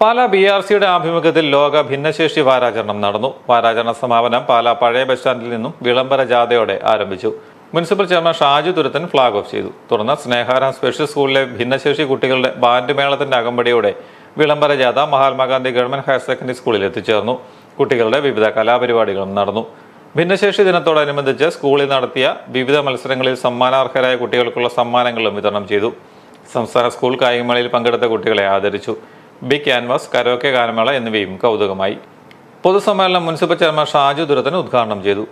പാലാ BRCയുടെ ആഭിമുഖ്യത്തിൽ ലോക ഭിന്നശേഷി വാരാചരണം നടന്നു. വാരാചരണ സമാപനം പാലാ പഴയ ബസ് സ്റ്റാൻഡിൽ നിന്നും വിളംബര ജാഥയോടെ ആരംഭിച്ചു. Municipal chairman Shaju Thuruthan flag off ചെയ്തു. തുടർന്ന് സ്നേഹാരം സ്പെഷ്യൽ സ്കൂളിലെ ഭിന്നശേഷി കുട്ടികളുടെ ബാൻഡ് മേളത്തിന്റെ അകമ്പടിയോടെ വിളംബര ജാഥ മഹാത്മാഗാന്ധി ഗവൺമെന്റ് ഹയർ സെക്കൻഡറി സ്കൂളിൽ എത്തിച്ചേർന്നു. കുട്ടികളുടെ വിവിധ കലാപരിപാടികളും നടന്നു. ഭിന്നശേഷി ദിനത്തോടനുബന്ധിച്ച് സ്കൂളിൽ നടത്തിയ വിവിധ മത്സരങ്ങളിൽ സമ്മാനാർഹരായ കുട്ടികൾക്കുള്ള സമ്മാനങ്ങളും വിതരണം ചെയ്തു. സംസ്ഥാന സ്കൂൾ കായികമേളയിൽ പങ്കെടുത്ത കുട്ടികളെ ആദരിച്ചു. ബിഗ് ക്യാൻവാസ്, കരോക്കെ ഗാനമേള എന്നിവയും കൗതുകമായി. പൊതുസമ്മേളനം മുനിസിപ്പൽ ചെയർമാൻ ഷാജു തുരുത്തൻ ഉദ്ഘാടനം ചെയ്തു.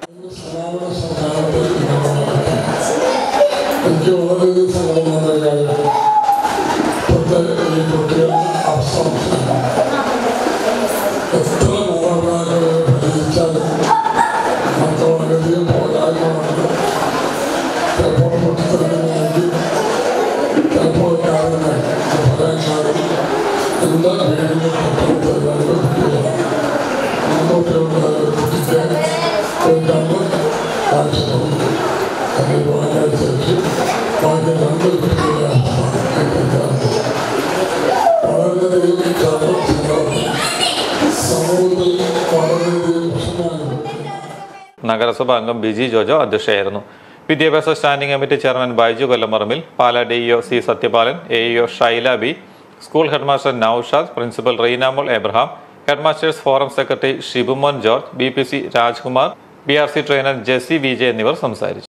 നഗരസഭാ അംഗം ബിജി ജോജോ അധ്യക്ഷയായിരുന്നു. വിദ്യാഭ്യാസ standing committee chairman Baiju Kollamparambil, Pala DEO C Sathyapalan, AEO Shaila B, school headmaster Noushad, principal Reenamol Abraham, headmasters forum secretary Shibumon George, BPC Rajkumar, BRC trainer Jessy VJ എന്നിവർ സംസാരിച്ചു.